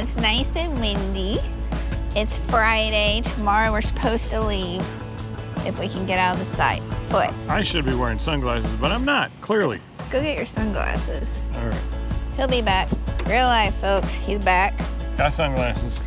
it's nice and windy. It's Friday. Tomorrow we're supposed to leave if we can get out of the sight. But I should be wearing sunglasses, but I'm not, clearly. go get your sunglasses. All right. He'll be back. Real life, folks. He's back. Got sunglasses.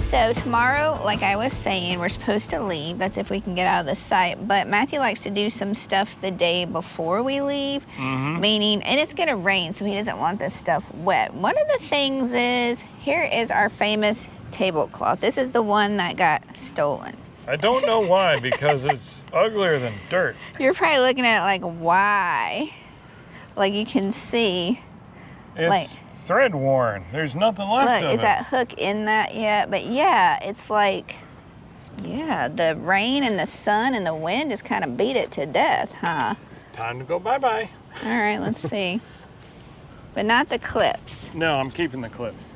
So tomorrow, like I was saying, we're supposed to leave. That's if we can get out of the site. But Matthew likes to do some stuff the day before we leave, meaning, and it's gonna rain, so he doesn't want this stuff wet. One of the things is, here is our famous tablecloth. This is the one that got stolen. I don't know why, because it's uglier than dirt. You're probably looking at it like, why? Like you can see. It's like, thread worn. There's nothing left look, of it. is that hook in that yet? But yeah, it's like, yeah, the rain and the sun and the wind just kind of beat it to death, huh? Time to go bye-bye. All right, let's see. But not the clips. No, I'm keeping the clips.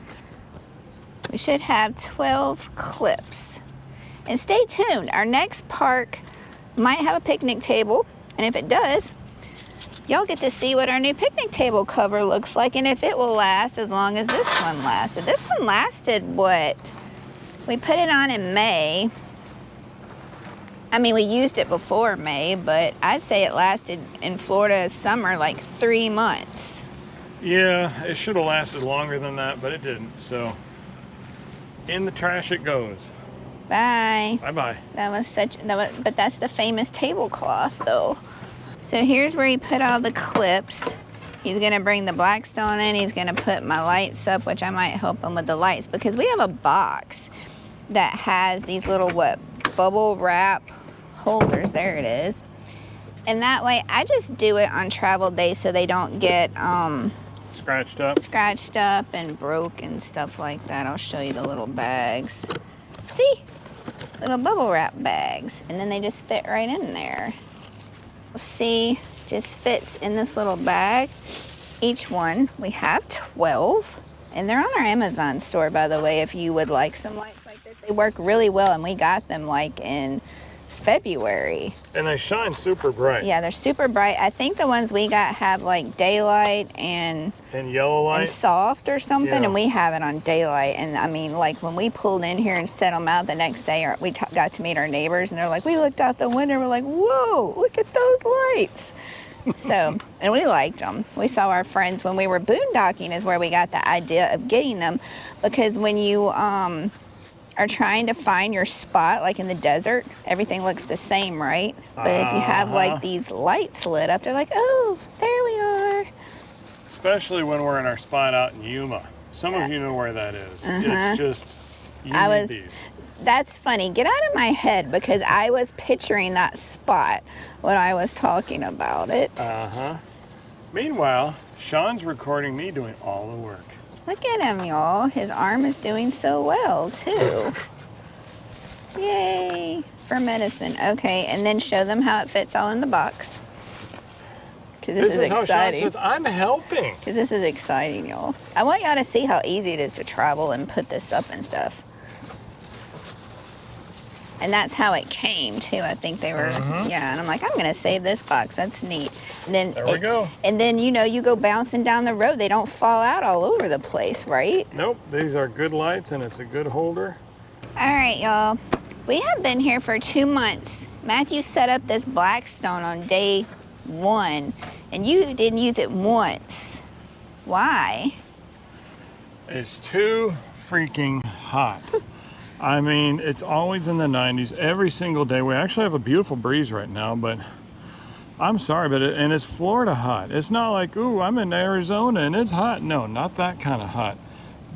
We should have 12 clips. And stay tuned. Our next park might have a picnic table. And if it does, y'all get to see what our new picnic table cover looks like and if it will last as long as this one lasted. This one lasted what? We put it on in May. I mean, we used it before May, but I'd say it lasted in Florida summer like 3 months. Yeah, it should have lasted longer than that, but it didn't. So, in the trash it goes. Bye. Bye-bye. But that's the famous tablecloth though. So here's where he put all the clips. He's gonna bring the Blackstone in. He's gonna put my lights up, which I might help him with the lights because we have a box that has these little, bubble wrap holders. There it is. And that way I just do it on travel days so they don't get scratched up and broke and stuff like that. I'll show you the little bags. See? Little bubble wrap bags. And then they just fit right in there. See, just fits in this little bag. Each one, we have 12. And they're on our Amazon store, by the way, if you would like some lights like this. They work really well, and we got them like in February. And they shine super bright. Yeah, they're super bright. I think the ones we got have like daylight and yellow light. And soft or something, yeah. And we have it on daylight. And I mean, like when we pulled in here and set them out the next day, we got to meet our neighbors, and they're like, we looked out the window, we're like, whoa, look at those lights. So, and we liked them. We saw our friends when we were boondocking is where we got the idea of getting them, because when you are trying to find your spot, like in the desert, everything looks the same, right? But if you have like these lights lit up, they're like, oh, there we are. Especially when we're in our spot out in Yuma. Some of you know where that is. It's just, you need these. That's funny. Get out of my head, because I was picturing that spot when I was talking about it. Meanwhile, Sean's recording me doing all the work. Look at him, y'all. His arm is doing so well, too. Yay, for medicine. Okay, and then show them how it fits all in the box. Because this is exciting. How Sean says, I'm helping. Because this is exciting, y'all. I want y'all to see how easy it is to travel and put this up and stuff. And that's how it came, too. I think they were, yeah. And I'm like, I'm going to save this box. That's neat. And then there we go. And then, you know, you go bouncing down the road. They don't fall out all over the place, right? Nope. These are good lights, and it's a good holder. All right, y'all. We have been here for 2 months. Matthew set up this Blackstone on day 1, and you didn't use it once. Why? It's too freaking hot. I mean, it's always in the 90s every single day. We actually have a beautiful breeze right now, but I'm sorry, but and it's Florida hot. It's not like, ooh, I'm in Arizona and it's hot. No, not that kind of hot.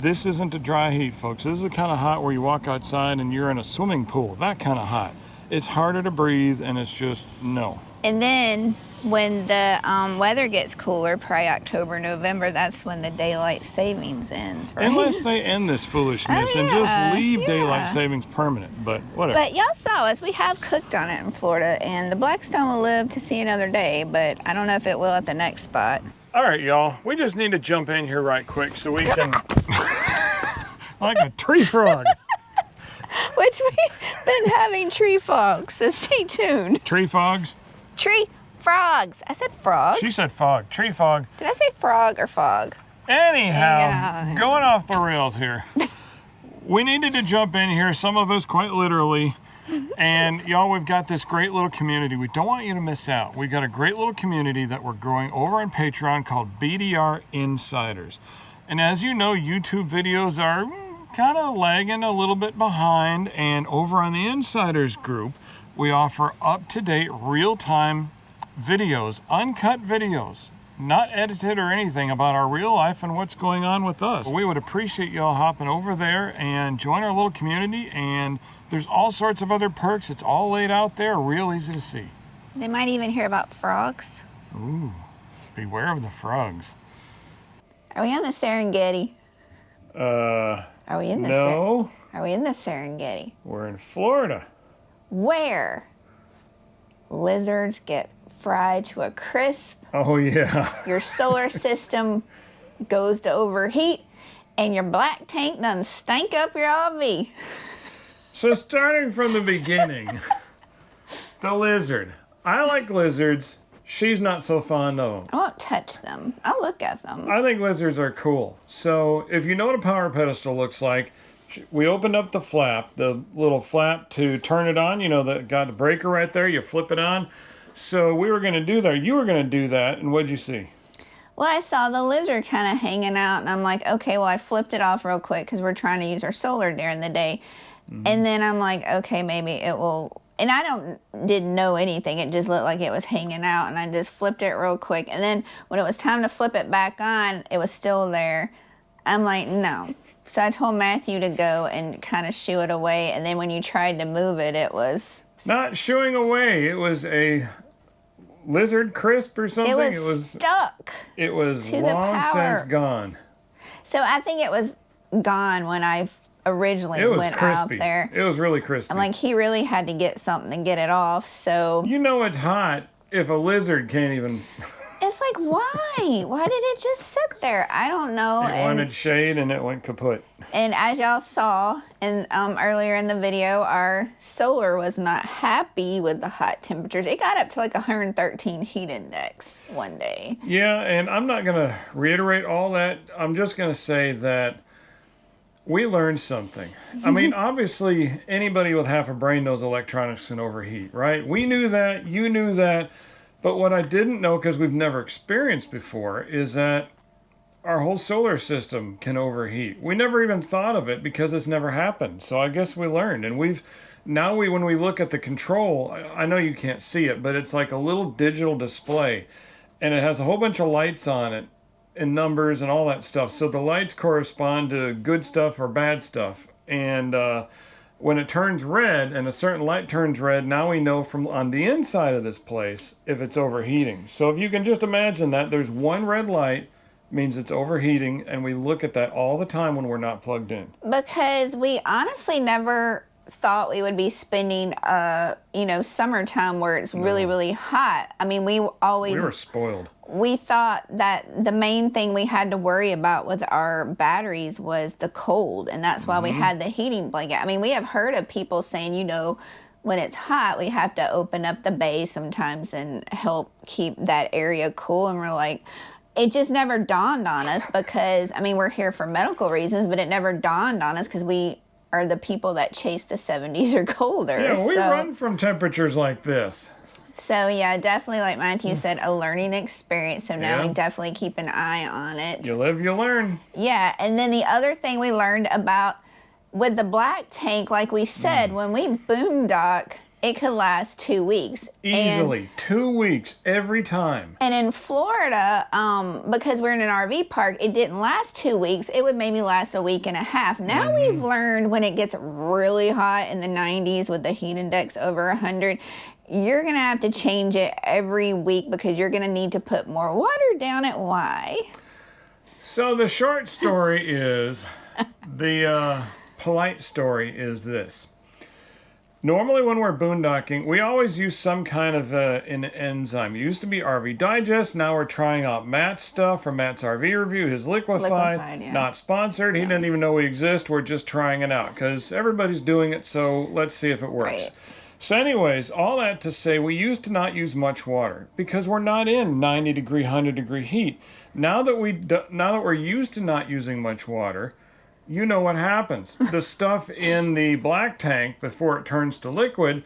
This isn't a dry heat, folks. This is the kind of hot where you walk outside and you're in a swimming pool. That kind of hot. It's harder to breathe, and it's just, no. And then when the weather gets cooler, probably October, November, that's when the daylight savings ends, right? Unless they end this foolishness and just leave daylight savings permanent, but whatever. But y'all saw us. We have cooked on it in Florida, and the Blackstone will live to see another day, but I don't know if it will at the next spot. All right, y'all. We just need to jump in here right quick so we can... like a tree frog. Which we've been having tree fogs, so stay tuned. Tree fogs? Tree frogs. I said frogs. She said fog. Tree fog. Did I say frog or fog? Anyhow, going off the rails here. We needed to jump in here, some of us quite literally. And y'all, we've got this great little community. We don't want you to miss out. We've got a great little community that we're growing over on Patreon called BDR Insiders. And as you know, YouTube videos are kind of lagging a little bit behind. And over on the Insiders group, we offer up-to-date, real-time videos, uncut videos, not edited or anything, about our real life and what's going on with us. We would appreciate y'all hopping over there and join our little community, and there's all sorts of other perks. It's all laid out there, real easy to see. They might even hear about frogs. Ooh, beware of the frogs. Are we on the Serengeti? Are we in the no. Are we in the Serengeti? We're in Florida. Where lizards get fried to a crisp. Oh, yeah. Your solar system goes to overheat, and your black tank done stank up your RV. So starting from the beginning, the lizard. I like lizards. She's not so fond of them. I won't touch them. I'll look at them. I think lizards are cool. So if you know what a power pedestal looks like, we opened up the flap, the little flap to turn it on. You know, that got the breaker right there. You flip it on. So we were going to do that. You were going to do that. And what'd you see? Well, I saw the lizard kind of hanging out, and I'm like, okay, well, I flipped it off real quick because we're trying to use our solar during the day. Mm-hmm. And then I'm like, okay, maybe it will. And I didn't know anything. It just looked like it was hanging out, and I just flipped it real quick. And then when it was time to flip it back on, it was still there. I'm like, no. So I told Matthew to go and kind of shoo it away. And then when you tried to move it, it was... Not shooing away. It was a lizard crisp or something. It was stuck. It was long since gone. So I think it was gone when I originally went crispy. Out there. It was really crispy. I'm like, he really had to get something to get it off, so... You know it's hot if a lizard can't even... It's like, why? Why did it just sit there? I don't know. It wanted shade and it went kaput. And as y'all saw in, earlier in the video, our solar was not happy with the hot temperatures. It got up to like 113 heat index one day. Yeah, and I'm not going to reiterate all that. I'm just going to say that we learned something. I mean, obviously, anybody with half a brain knows electronics can overheat, right? We knew that. You knew that. But what I didn't know, because we've never experienced before, is that our whole solar system can overheat. We never even thought of it because it's never happened. So I guess we learned. And when we look at the control, I know you can't see it, but it's like a little digital display. And it has a whole bunch of lights on it and numbers and all that stuff. So the lights correspond to good stuff or bad stuff. And when it turns red and a certain light turns red, now we know from on the inside of this place if it's overheating. So if you can just imagine that there's one red light means it's overheating, and we look at that all the time when we're not plugged in. Because we honestly never thought we would be spending summertime where it's really, really hot. I mean, we were spoiled. We thought that the main thing we had to worry about with our batteries was the cold, and that's why we had the heating blanket. I mean, we have heard of people saying, when it's hot, we have to open up the bay sometimes and help keep that area cool, and we're like, it just never dawned on us because, I mean, we're here for medical reasons, but it never dawned on us because we are the people that chase the 70s or colder. Yeah, we run from temperatures like this. So, yeah, definitely, like Matthew said, a learning experience. So now we definitely keep an eye on it. You live, you learn. Yeah, and then the other thing we learned about with the black tank, like we said, when we boondock, it could last 2 weeks. Easily, 2 weeks every time. And in Florida, because we're in an RV park, it didn't last 2 weeks. It would maybe last a week and a half. Now we've learned when it gets really hot in the 90s with the heat index over 100, you're going to have to change it every week because you're going to need to put more water down it. Why? So the short story is, the polite story is this. Normally when we're boondocking, we always use some kind of an enzyme. It used to be RV Digest. Now we're trying out Matt's stuff from Matt's RV Review, his Liquefied. Not sponsored. He didn't even know we exist. We're just trying it out because everybody's doing it, so let's see if it works. Right. So anyways, all that to say, we used to not use much water because we're not in 90-degree, 100-degree heat. Now that we're used to not using much water, you know what happens. The stuff in the black tank before it turns to liquid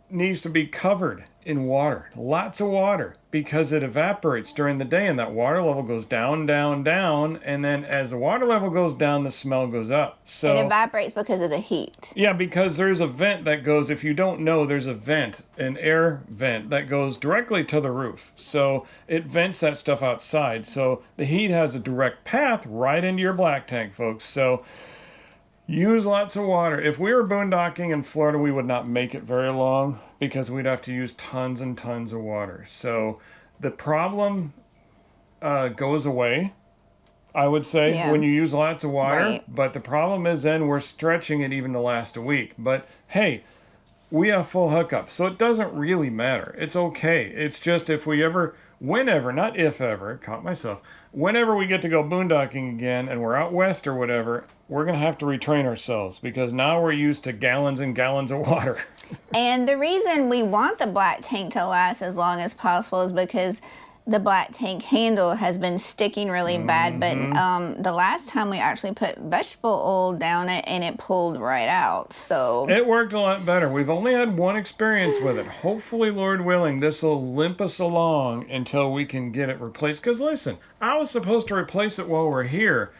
needs to be covered in water, lots of water, because it evaporates during the day and that water level goes down, down, down, and then as the water level goes down, the smell goes up. So it evaporates because of the heat. yeah, because there's a vent that goes, if you don't know, there's a vent, an air vent that goes directly to the roof. So it vents that stuff outside. So the heat has a direct path right into your black tank, folks. So use lots of water. If we were boondocking in Florida, we would not make it very long because we'd have to use tons and tons of water. So the problem goes away, I would say, when you use lots of water. Right. But the problem is then we're stretching it even to last a week. But hey, we have full hookup, so it doesn't really matter. It's okay. It's just if we ever, whenever, not if ever, caught myself, whenever we get to go boondocking again and we're out west or whatever, we're going to have to retrain ourselves because now we're used to gallons and gallons of water. And the reason we want the black tank to last as long as possible is because the black tank handle has been sticking really bad, but the last time we actually put vegetable oil down it and it pulled right out. So it worked a lot better. We've only had one experience with it. Hopefully, Lord willing, this will limp us along until we can get it replaced. Because listen, I was supposed to replace it while we're here.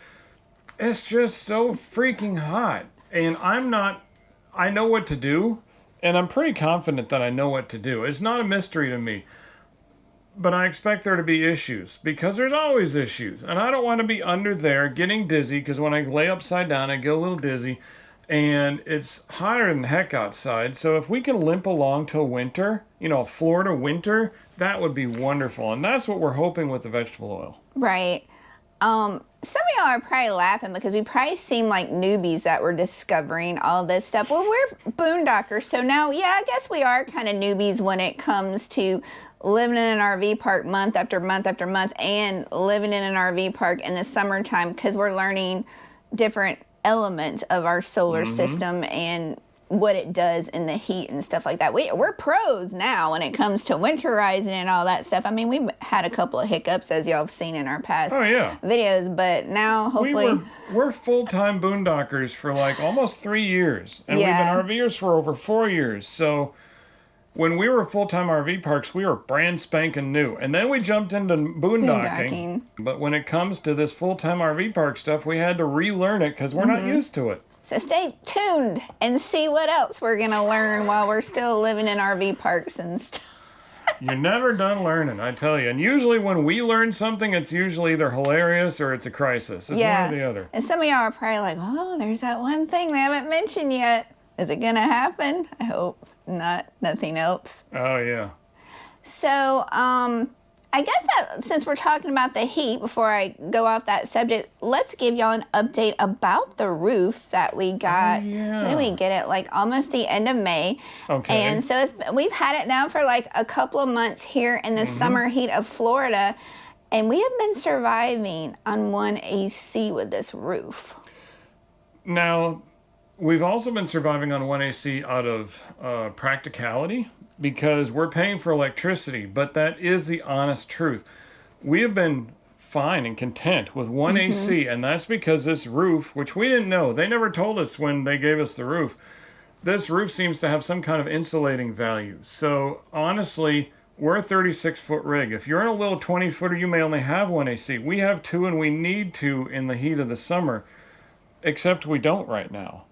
It's just so freaking hot. And I know what to do, and I'm pretty confident that I know what to do. It's not a mystery to me. But I expect there to be issues because there's always issues. And I don't want to be under there getting dizzy because when I lay upside down, I get a little dizzy. And it's hotter than heck outside. So if we can limp along till winter, Florida winter, that would be wonderful. And that's what we're hoping with the vegetable oil. right. Some of y'all are probably laughing because we probably seem like newbies that were discovering all this stuff. Well, we're boondockers, so now, yeah, I guess we are kind of newbies when it comes to living in an RV park month after month after month and living in an RV park in the summertime because we're learning different elements of our solar system and what it does in the heat and stuff like that. We're pros now when it comes to winterizing and all that stuff. I mean, we've had a couple of hiccups as y'all have seen in our past videos, but now hopefully we're full-time boondockers for like almost 3 years, and we've been RVers for over 4 years. So when we were full-time RV parks, we were brand spanking new, and then we jumped into boondocking. But when it comes to this full-time RV park stuff, we had to relearn it because we're not used to it. So stay tuned and see what else we're going to learn while we're still living in RV parks and stuff. You're never done learning, I tell you. And usually when we learn something, it's usually either hilarious or it's a crisis. It's one or the other. And some of y'all are probably like, oh, there's that one thing they haven't mentioned yet. Is it going to happen? I hope not. Nothing else. Oh, yeah. So, I guess that since we're talking about the heat, before I go off that subject, let's give y'all an update about the roof that we got. When did we get it? Like almost the end of May. Okay. And so we've had it now for like a couple of months here in the summer heat of Florida, and we have been surviving on one AC with this roof. Now, we've also been surviving on one AC out of practicality, because we're paying for electricity, but that is the honest truth. We have been fine and content with one AC, and that's because this roof, which we didn't know, they never told us when they gave us the roof, this roof seems to have some kind of insulating value. So honestly, we're a 36-foot rig. If you're in a little 20-footer, you may only have one AC. We have two, and we need two in the heat of the summer, except we don't right now,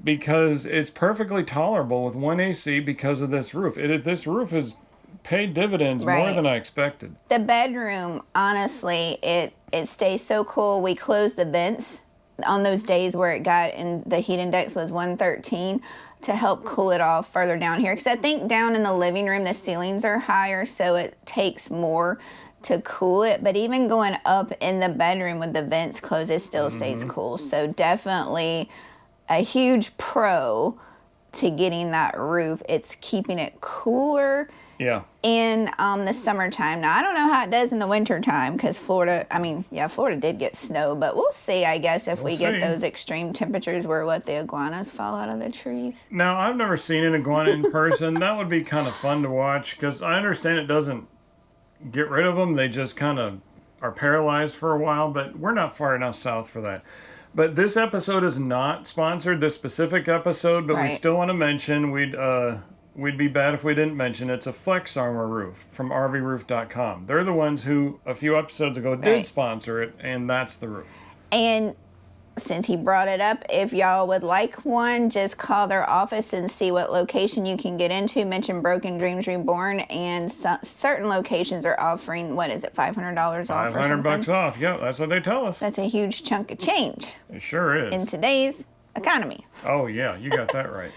because it's perfectly tolerable with one AC because of this roof. This roof has paid dividends more than I expected. The bedroom, honestly, it stays so cool. We close the vents on those days where it got, and the heat index was 113, to help cool it off further down here. Because I think down in the living room, the ceilings are higher, so it takes more to cool it. But even going up in the bedroom with the vents closed, it still stays cool. So definitely a huge pro to getting that roof. It's keeping it cooler Yeah. in the summertime. Now, I don't know how it does in the wintertime because Florida, Florida did get snow, but we'll see, I guess, if we get those extreme temperatures where the iguanas fall out of the trees. Now, I've never seen an iguana in person. That would be kind of fun to watch because I understand it doesn't get rid of them. They just kind of are paralyzed for a while, but we're not far enough south for that. But this episode is not sponsored, this specific episode, but we still want to mention, we'd be bad if we didn't mention it's a FlexArmor roof from RVroof.com. They're the ones who a few episodes ago did sponsor it, and that's the roof. And since he brought it up, if y'all would like one, just call their office and see what location you can get into. Mention Broken Dreams Reborn, and certain locations are offering, what is it, $500 off or something? $500 off, yeah, that's what they tell us. That's a huge chunk of change. It sure is. In today's economy. Oh yeah, you got that right.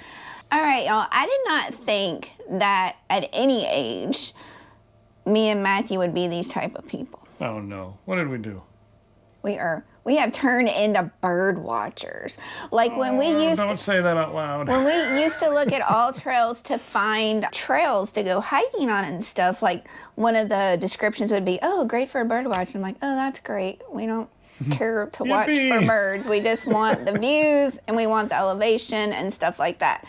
All right, y'all, I did not think that at any age, me and Matthew would be these type of people. Oh no, what did we do? We have turned into bird watchers. Like when we used Don't say that out loud. When we used to look at all trails to find trails to go hiking on and stuff, like one of the descriptions would be, oh, great for a bird watch. I'm like, oh, that's great. We don't care to watch for birds. We just want the views and we want the elevation and stuff like that.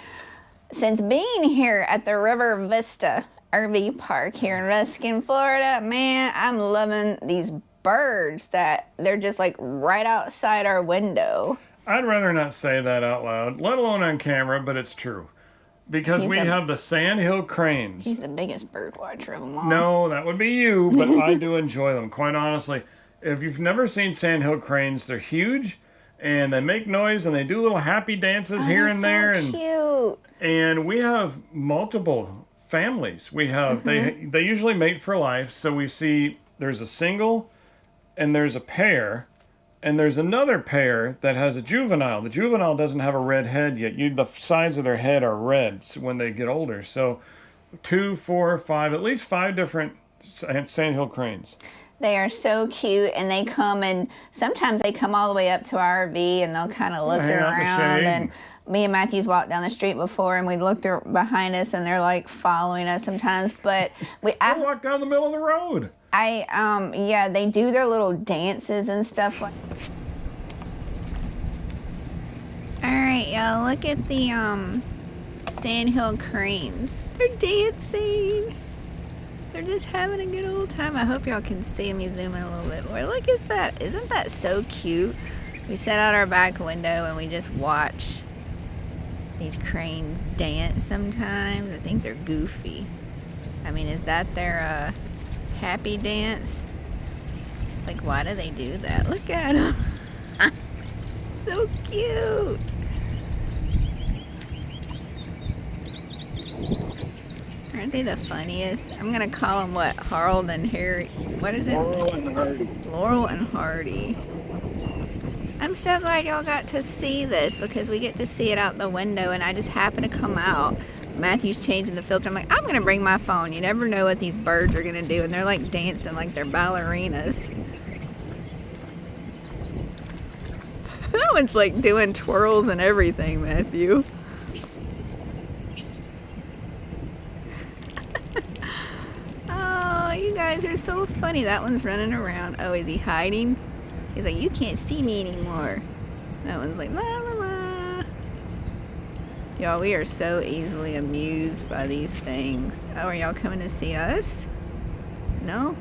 Since being here at the River Vista RV Park here in Ruskin, Florida, man, I'm loving these birds that they're just like right outside our window. I'd rather not say that out loud, let alone on camera, but it's true. Because we have the sandhill cranes. He's the biggest bird watcher of them all. No, that would be you, but I do enjoy them, quite honestly. If you've never seen sandhill cranes, they're huge, and they make noise, and they do little happy dances here and there. So cute. And we have multiple families. We have, they usually mate for life, so we see there's a single, and there's a pair, and there's another pair that has a juvenile. The juvenile doesn't have a red head yet. The sides of their head are red when they get older. So 2, 4, 5, at least 5 different sandhill cranes. They are so cute, and they come, and sometimes they come all the way up to our RV, and they'll kind of look around. And me and Matthew's walked down the street before, and we looked behind us, and they're like following us sometimes. But I walk down the middle of the road. Yeah, they do their little dances and stuff like. All right, y'all, look at the sandhill cranes. They're dancing. They're just having a good old time. I hope y'all can see me zoom in a little bit more. Look at that. Isn't that so cute? We set out our back window and we just watch these cranes dance sometimes. I think they're goofy. I mean, is that their happy dance? Like, why do they do that? Look at them. So cute. Aren't they the funniest? I'm gonna call them what? Harold and Harry. What is it? Laurel and Hardy. Laurel and Hardy. I'm so glad y'all got to see this because we get to see it out the window, and I just happen to come out. Matthew's changing the filter. I'm like, I'm gonna bring my phone. You never know what these birds are gonna do, and they're like dancing like they're ballerinas. That one's like doing twirls and everything, Matthew. Oh, you guys are so funny. That one's running around. Oh, is he hiding? He's like, you can't see me anymore. That one's like, la la la. Y'all, we are so easily amused by these things. Oh, are y'all coming to see us? No?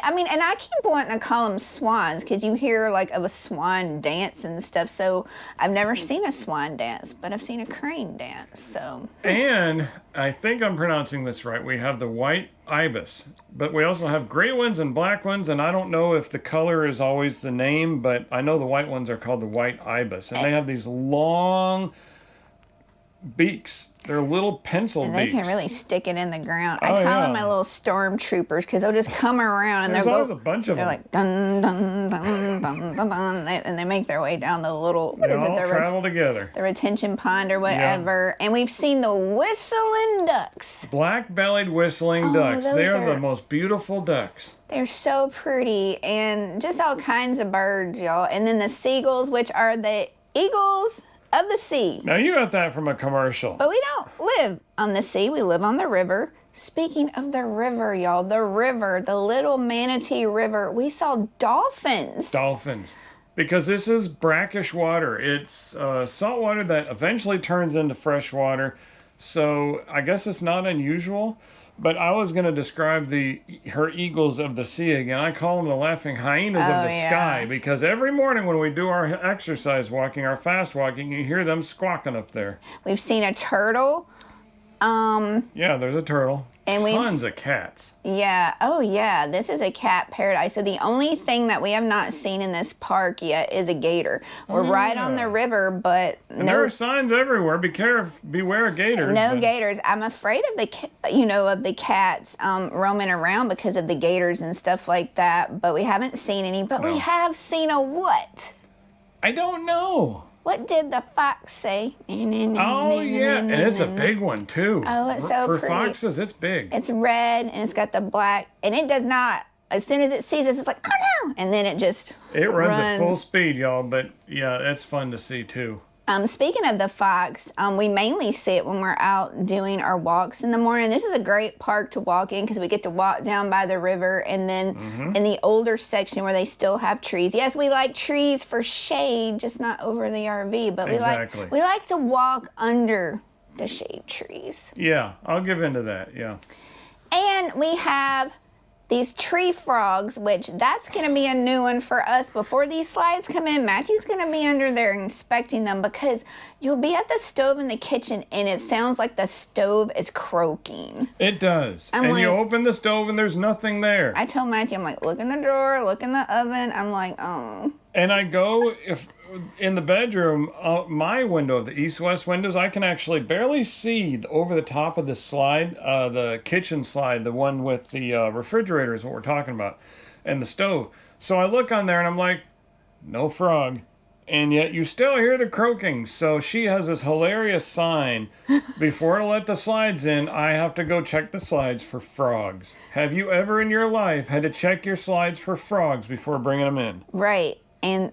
I mean, and I keep wanting to call them swans because you hear like of a swan dance and stuff. So I've never seen a swan dance, but I've seen a crane dance. So. And I think I'm pronouncing this right. We have the white ibis, but we also have gray ones and black ones. And I don't know if the color is always the name, but I know the white ones are called the white ibis, and they have these long beaks. They're little pencil beaks. And they can really stick it in the ground. I call them my little stormtroopers because they'll just come around and There's always a bunch of they're them. Like dun dun dun dun dun dun, and they make their way down the little They all travel together. The retention pond or whatever. Yeah. And we've seen the whistling ducks. Black-bellied whistling ducks. They are the most beautiful ducks. They're so pretty, and just all kinds of birds, y'all. And then the seagulls, which are the eagles of the sea. Now you got that from a commercial. But we don't live on the sea, we live on the river. Speaking of the river, y'all, the river, the Little Manatee River, we saw dolphins. Dolphins. Because this is brackish water. It's salt water that eventually turns into fresh water. So I guess it's not unusual. But I was going to describe her eagles of the sea again. I call them the laughing hyenas of the sky. Because every morning when we do our exercise walking, our fast walking, you hear them squawking up there. We've seen a turtle. Yeah, there's a turtle. And tons of cats. Yeah. Oh, yeah. This is a cat paradise. So the only thing that we have not seen in this park yet is a gator. We're right on the river, but there are signs everywhere. Beware of gators. No gators. I'm afraid of the cats roaming around because of the gators and stuff like that. But we haven't seen any. But we have seen a what? I don't know. What did the fox say? Oh, yeah, and it's a big one, too. Oh, it's so pretty. For foxes, it's big. It's red, and it's got the black, and it does not, as soon as it sees us, it's like, oh, no, and then it just runs at full speed, y'all, but, yeah, it's fun to see, too. Speaking of the fox, we mainly see it when we're out doing our walks in the morning. This is a great park to walk in because we get to walk down by the river, and then in the older section where they still have trees. Yes, we like trees for shade, just not over the RV, but we like to walk under the shade trees. Yeah, I'll give into that, yeah. And we have these tree frogs, which that's going to be a new one for us. Before these slides come in, Matthew's going to be under there inspecting them because you'll be at the stove in the kitchen and it sounds like the stove is croaking. It does. You open the stove and there's nothing there. I told Matthew, I'm like, look in the drawer, look in the oven. I'm like, oh. And I go, in the bedroom, my window, the east-west windows, I can actually barely see over the top of the slide, the kitchen slide, the one with the refrigerator is what we're talking about, and the stove. So I look on there and I'm like, no frog. And yet you still hear the croaking. So she has this hilarious sign. Before I let the slides in, I have to go check the slides for frogs. Have you ever in your life had to check your slides for frogs before bringing them in? Right. And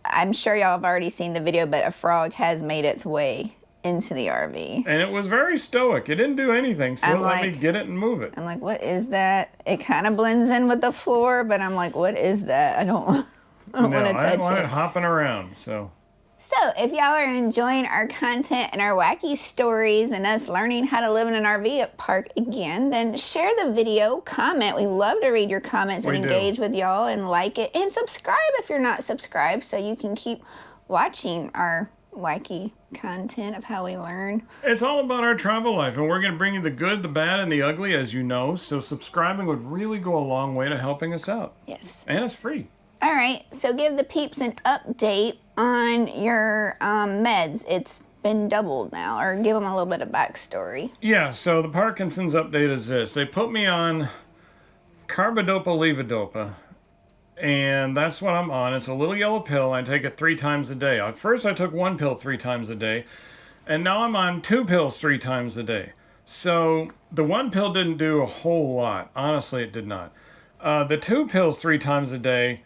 I'm sure y'all have already seen the video, but a frog has made its way into the RV. And it was very stoic. It didn't do anything, so let me get it and move it. I'm like, what is that? It kind of blends in with the floor, but I'm like, what is that? I don't want to touch it. I don't want it hopping around, so. So if y'all are enjoying our content and our wacky stories and us learning how to live in an RV park again, then share the video, comment. We love to read your comments and engage with y'all and like it. And subscribe if you're not subscribed so you can keep watching our wacky content of how we learn. It's all about our travel life, and we're going to bring you the good, the bad, and the ugly, as you know. So subscribing would really go a long way to helping us out. Yes. And it's free. All right, so give the peeps an update on your meds. It's been doubled now, or give them a little bit of backstory. Yeah, so the Parkinson's update is this. They put me on carbidopa-levodopa, and that's what I'm on. It's a little yellow pill. I take it 3 times a day. At first, I took 1 pill 3 times a day, and now I'm on 2 pills 3 times a day. So the 1 pill didn't do a whole lot. Honestly, it did not. The 2 pills 3 times a day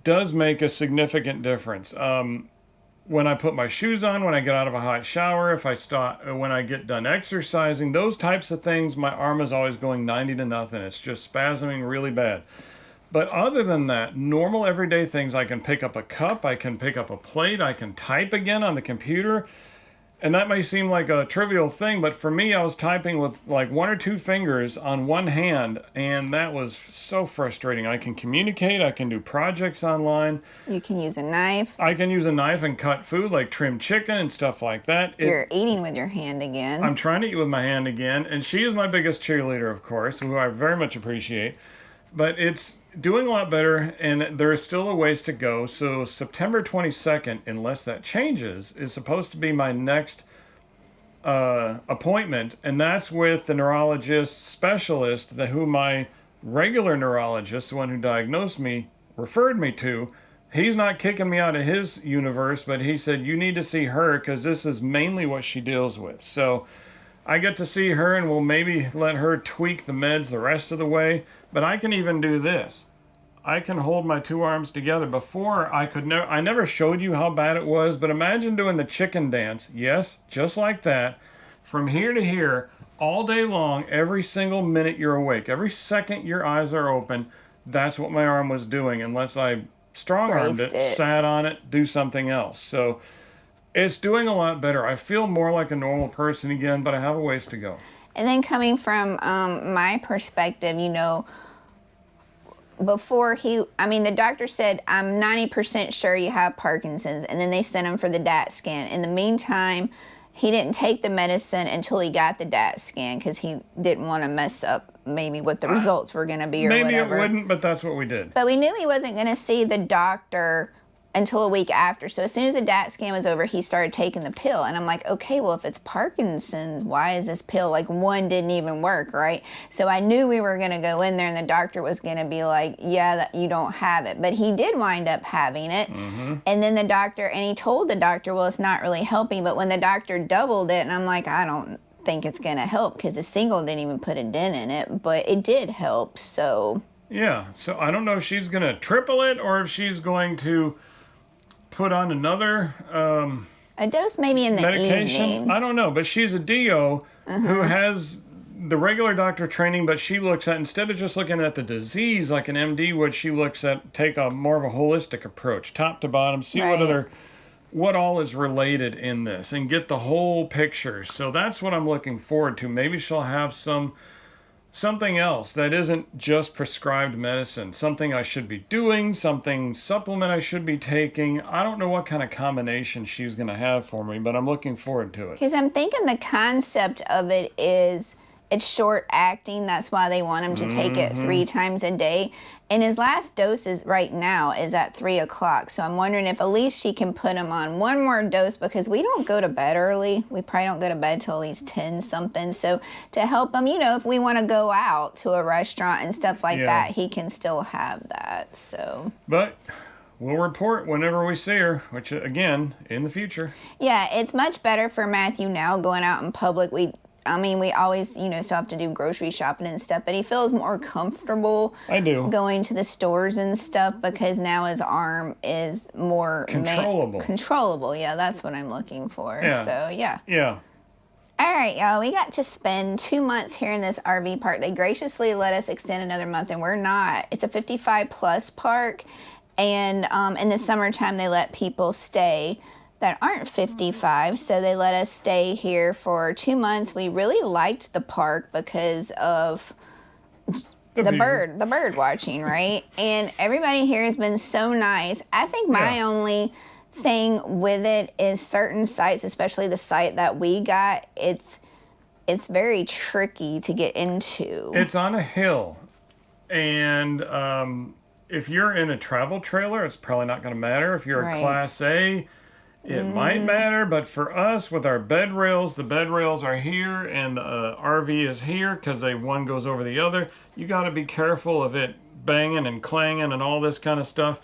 does make a significant difference. When I put my shoes on, when I get out of a hot shower, when I get done exercising, those types of things, my arm is always going 90 to nothing. It's just spasming really bad. But other than that, normal everyday things, I can pick up a cup, I can pick up a plate, I can type again on the computer. And that may seem like a trivial thing, but for me, I was typing with like 1 or 2 fingers on one hand, and that was so frustrating. I can communicate, I can do projects online. You can use a knife. I can use a knife and cut food, like trim chicken and stuff like that. You're eating with your hand again. I'm trying to eat with my hand again, and she is my biggest cheerleader, of course, who I very much appreciate. But it's doing a lot better, and there is still a ways to go. So September 22nd, unless that changes, is supposed to be my next appointment, and that's with the neurologist specialist who my regular neurologist, the one who diagnosed me, referred me to. He's not kicking me out of his universe, but he said, you need to see her because this is mainly what she deals with. So I get to see her, and we'll maybe let her tweak the meds the rest of the way. But I can even do this. I can hold my two arms together. Before, I never showed you how bad it was, but imagine doing the chicken dance. Yes, just like that. From here to here, all day long, every single minute you're awake, every second your eyes are open, that's what my arm was doing, unless I strong-armed Braced it, sat on it, do something else. So it's doing a lot better. I feel more like a normal person again, but I have a ways to go. And then coming from my perspective, you know, before the doctor said, I'm 90% sure you have Parkinson's, and then they sent him for the DAT scan. In the meantime, he didn't take the medicine until he got the DAT scan because he didn't want to mess up maybe what the results were going to be or Maybe whatever. it wouldn't, but that's what we did. But we knew he wasn't going to see the doctor until a week after. So as soon as the DAT scan was over, he started taking the pill. And I'm like, okay, well, if it's Parkinson's, why is this pill, like, one didn't even work, right? So I knew we were going to go in there and the doctor was going to be like, yeah, that you don't have it. But he did wind up having it. Mm-hmm. And then he told the doctor, well, it's not really helping. But when the doctor doubled it, and I'm like, I don't think it's going to help because the single didn't even put a dent in it. But it did help, so. Yeah, so I don't know if she's going to triple it or if she's going to put on another a dose maybe in the medication. evening. I don't know, but she's a DO who has the regular doctor training, but she looks at, instead of just looking at the disease like an MD would, she looks at, take a more of a holistic approach, top to bottom, see what all is related in this and get the whole picture. So that's what I'm looking forward to. Maybe she'll have something else that isn't just prescribed medicine, something I should be doing, something supplement I should be taking. I don't know what kind of combination she's going to have for me, but I'm looking forward to it. Because I'm thinking the concept of it is it's short acting. That's why they want him to take it 3 times a day. And his last dose right now is at 3 o'clock. So I'm wondering if at least she can put him on one more dose, because we don't go to bed early. We probably don't go to bed till at least 10 something. So to help him, you know, if we want to go out to a restaurant and stuff like that, he can still have that. So. But we'll report whenever we see her, which, again, in the future. Yeah, it's much better for Matthew now going out in public. We always, you know, still have to do grocery shopping and stuff, but he feels more comfortable going to the stores and stuff because now his arm is more controllable. Yeah, that's what I'm looking for. Yeah. So, yeah. Yeah. All right, y'all, we got to spend 2 months here in this RV park. They graciously let us extend another month, and we're not. It's a 55-plus park, and in the summertime, they let people stay that aren't 55, so they let us stay here for 2 months. We really liked the park because of the bird watching, right? And everybody here has been so nice. I think my only thing with it is certain sites, especially the site that we got, it's very tricky to get into. It's on a hill, and if you're in a travel trailer, it's probably not going to matter. If you're a Class A, it might matter, but for us, with our bed rails, the bed rails are here and the RV is here because one goes over the other. You got to be careful of it banging and clanging and all this kind of stuff.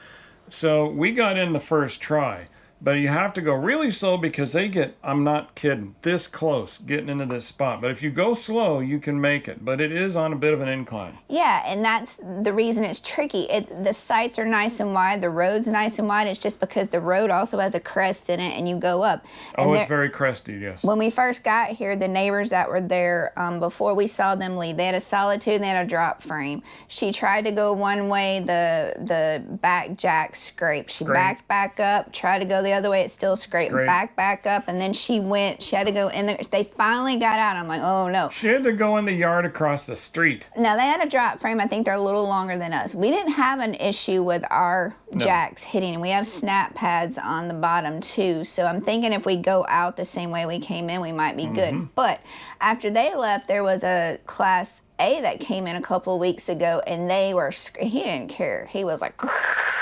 So we got in the first try. But you have to go really slow because they get, I'm not kidding, this close getting into this spot. But if you go slow, you can make it. But it is on a bit of an incline. Yeah, and that's the reason it's tricky. The sites are nice and wide. The road's nice and wide. It's just because the road also has a crest in it and you go up. And it's very cresty, yes. When we first got here, the neighbors that were there before we saw them leave, they had a Solitude and they had a drop frame. She tried to go one way, the back jack scraped. She backed back up, tried to go the other way, it still scraped. Back up, and then she had to go in there. They finally got out. I'm like, oh no. She had to go in the yard across the street. Now, they had a drop frame. I think they're a little longer than us. We didn't have an issue with our jacks hitting, and we have snap pads on the bottom too. So I'm thinking if we go out the same way we came in, we might be good. But after they left, there was a Class A that came in a couple of weeks ago, and he didn't care. He was like,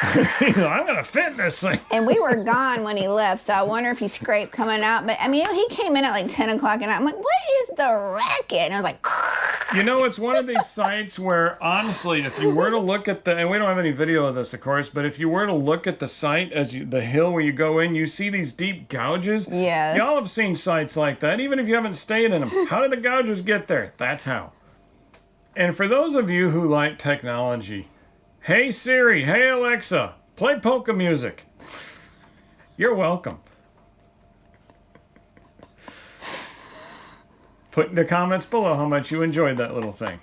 I'm going to fit this thing. And we were gone when he left, so I wonder if he scraped coming out. But, I mean, he came in at like 10 o'clock at night. I'm like, what is the racket? And I was like, you know, it's one of these sites where, honestly, if you were to look at and we don't have any video of this, of course, but if you were to look at the site, the hill where you go in, you see these deep gouges. Yes. Y'all have seen sites like that, even if you haven't stayed in them. How did the gouges get there? That's how. And for those of you who like technology, Hey Siri, hey Alexa, play polka music. You're welcome. Put in the comments below how much you enjoyed that little thing.